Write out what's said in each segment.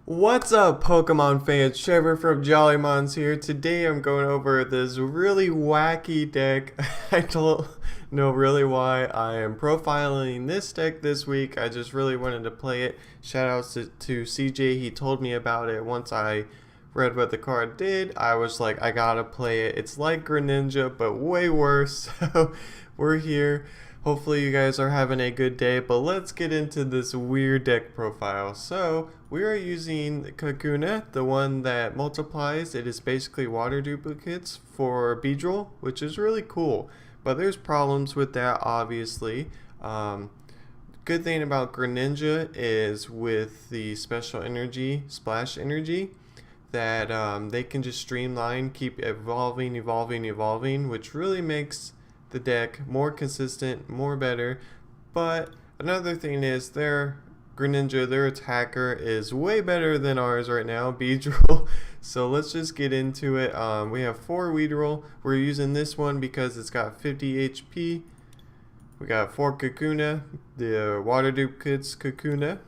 What's up, Pokemon fans? Trevor from JollyMonz here. Today I'm going over this really wacky deck. I don't know really why I am profiling this deck this week. I just really wanted to play it. Shoutouts to CJ. He told me about it once I read what the card did. I was like, I gotta play it. It's like Greninja, but way worse. So we're here. Hopefully you guys are having a good day, but let's get into this weird deck profile. So we are using Kakuna, the one that multiplies. It is basically water duplicates for Beedril, which is really cool. But there's problems with that, obviously. Good thing about Greninja is with the special energy, splash energy, that they can just streamline, keep evolving, which really makes the deck more consistent, more better. But another thing is their Greninja, their attacker is way better than ours right now, Beedril. So let's just get into it. We have 4 Beedril. We're using this one because it's got 50 HP. We got 4 Kakuna, the water duplicates Kakuna.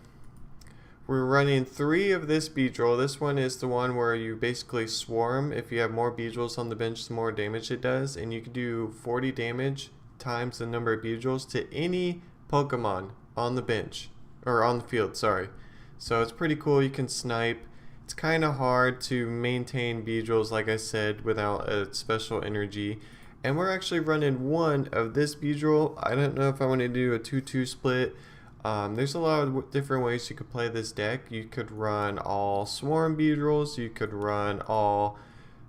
We're running 3 of this Beedril. This one is the one where you basically swarm. If you have more Beedrils on the bench, the more damage it does. And you can do 40 damage times the number of Beedrils to any Pokemon on the bench. Or on the field, sorry. So it's pretty cool. You can snipe. It's kind of hard to maintain Beedrils, like I said, without a special energy. And we're actually running 1 of this Beedril. I don't know if I want to do a 2-2 split. There's a lot of different ways you could play this deck. You could run all Swarm Beedrils. You could run all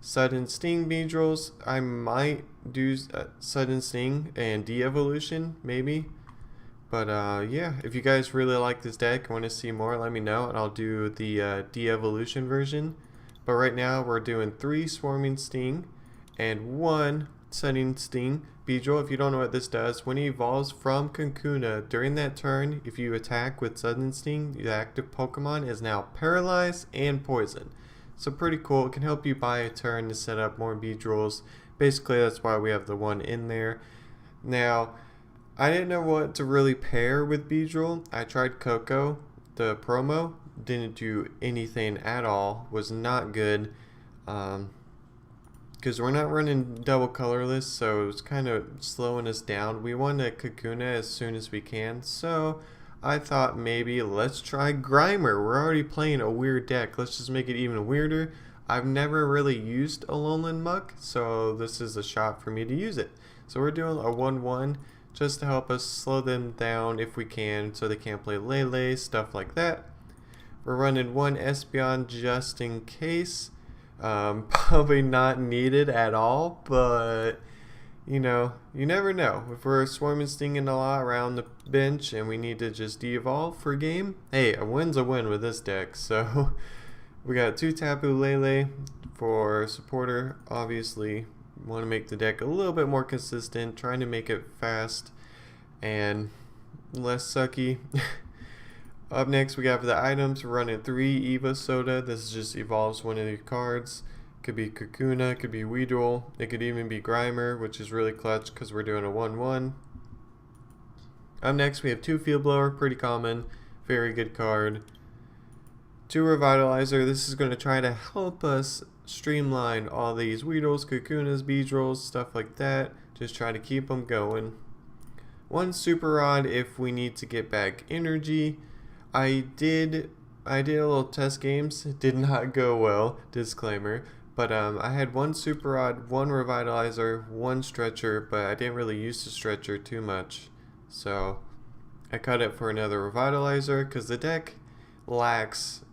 Sudden Sting Beedrils. I might do Sudden Sting and De-Evolution, maybe. But yeah, if you guys really like this deck and want to see more, let me know, and I'll do the De-Evolution version. But right now, we're doing 3 Swarming Sting and 1 Sudden Sting Beedril. If you don't know what this does, when he evolves from Kakuna, during that turn, if you attack with Sudden Sting, the active Pokemon is now paralyzed and poisoned. So pretty cool. It can help you buy a turn to set up more Beedrils. Basically, that's why we have the 1 in there. Now, I didn't know what to really pair with Beedril. I tried Coco, the promo. Didn't do anything at all. Was not good. Because we're not running double colorless, so it was kind of slowing us down. We want a Kakuna as soon as we can, so I thought maybe let's try Grimer. We're already playing a weird deck. Let's just make it even weirder. I've never really used a Alolan Muck, so this is a shot for me to use it. So we're doing a 1-1 just to help us slow them down if we can, so they can't play Lele, stuff like that. We're running 1 Espeon just in case. Probably not needed at all, but you know, you never know. If we're swarming stinging a lot around the bench and we need to just de-evolve for a game, hey, a win's a win with this deck. So we got 2 Tapu Lele for supporter. Obviously want to make the deck a little bit more consistent, trying to make it fast and less sucky. Up next, we got for the items. We're running 3 Eva Soda. This just evolves one of the cards. Could be Kakuna, could be Weedle. It could even be Grimer, which is really clutch because we're doing a 1-1. Up next, we have 2 Field Blower. Pretty common. Very good card. 2 Revitalizer. This is going to try to help us streamline all these Weedles, Kakunas, Beedrils, stuff like that. Just try to keep them going. 1 Super Rod if we need to get back energy. I did a little test games. It did not go well, disclaimer. But I had 1 Super Rod, 1 Revitalizer, 1 Stretcher, but I didn't really use the Stretcher too much. So I cut it for another Revitalizer because the deck lacks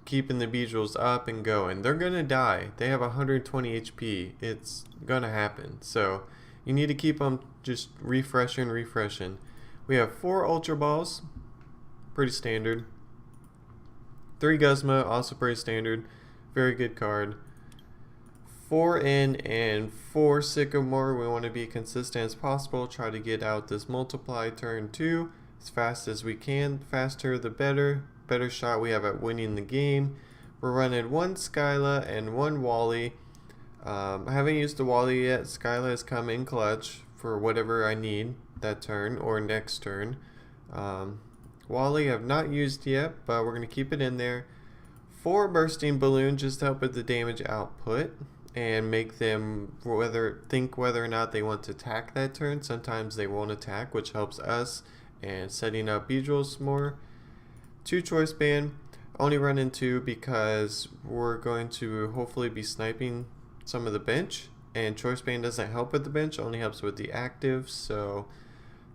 keeping the Beedrils up and going. They're going to die. They have 120 HP. It's going to happen. So you need to keep them just refreshing. We have 4 Ultra Balls. Pretty standard. 3 Guzma, also pretty standard. Very good card. 4 N and 4 Sycamore. We want to be consistent as possible. Try to get out this multiply turn 2 as fast as we can. Faster the better. Better shot we have at winning the game. We're running 1 Skyla and 1 Wally. I haven't used the Wally yet. Skyla has come in clutch for whatever I need that turn or next turn. Wally I've not used yet, but we're going to keep it in there. 4 bursting balloon just to help with the damage output and make them think whether or not they want to attack that turn. Sometimes they won't attack, which helps us and setting up Beedrils more. 2 choice band, only running 2 because we're going to hopefully be sniping some of the bench, and choice band doesn't help with the bench, only helps with the active. So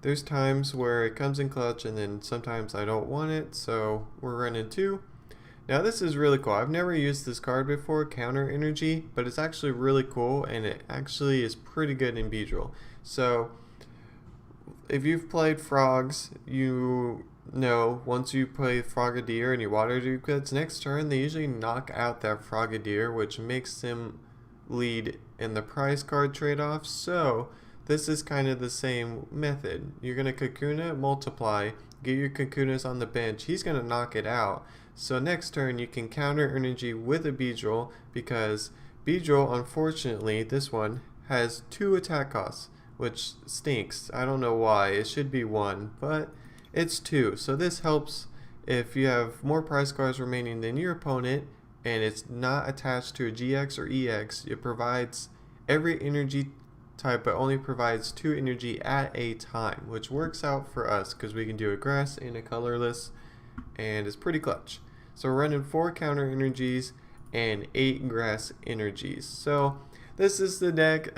there's times where it comes in clutch and then sometimes I don't want it, so we're running 2. Now this is really cool. I've never used this card before, Counter Energy, but it's actually really cool and it actually is pretty good in Beedril. So if you've played frogs, you know once you play Frogadier and you water duplicates, next turn they usually knock out that Frogadier, which makes them lead in the prize card trade-off. So this is kind of the same method. You're going to Kakuna, multiply, get your Kakunas on the bench. He's going to knock it out. So next turn you can counter energy with a Beedril, because Beedril, unfortunately, this one has 2 attack costs, which stinks. I don't know why. It should be 1, but it's 2. So this helps if you have more prize cards remaining than your opponent and it's not attached to a GX or EX. It provides every energy type but only provides 2 energy at a time, which works out for us because we can do a grass and a colorless, and it's pretty clutch. So we're running 4 counter energies and 8 grass energies. So this is the deck.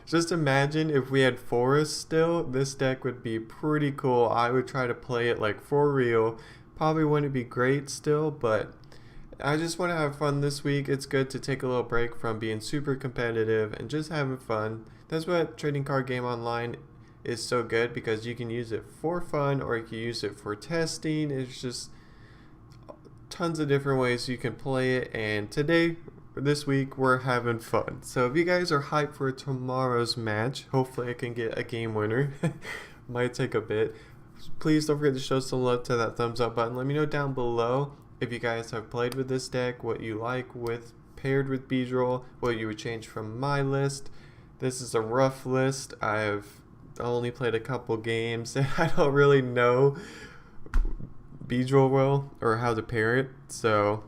Just imagine if we had forest still, this deck would be pretty cool. I would try to play it like for real. Probably wouldn't be great still, but I just want to have fun this week. It's good to take a little break from being super competitive and just having fun. That's what Trading Card Game Online is so good, because you can use it for fun or you can use it for testing. It's just tons of different ways you can play it, and today, this week, we're having fun. So if you guys are hyped for tomorrow's match, hopefully I can get a game winner. Might take a bit. Please don't forget to show some love to that thumbs up button. Let me know down below if you guys have played with this deck, what you like with paired with Beedril, what you would change from my list. This is a rough list. I've only played a couple games and I don't really know Beedril well or how to pair it. So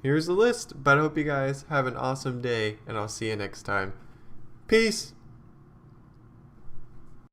here's the list, but I hope you guys have an awesome day and I'll see you next time. Peace!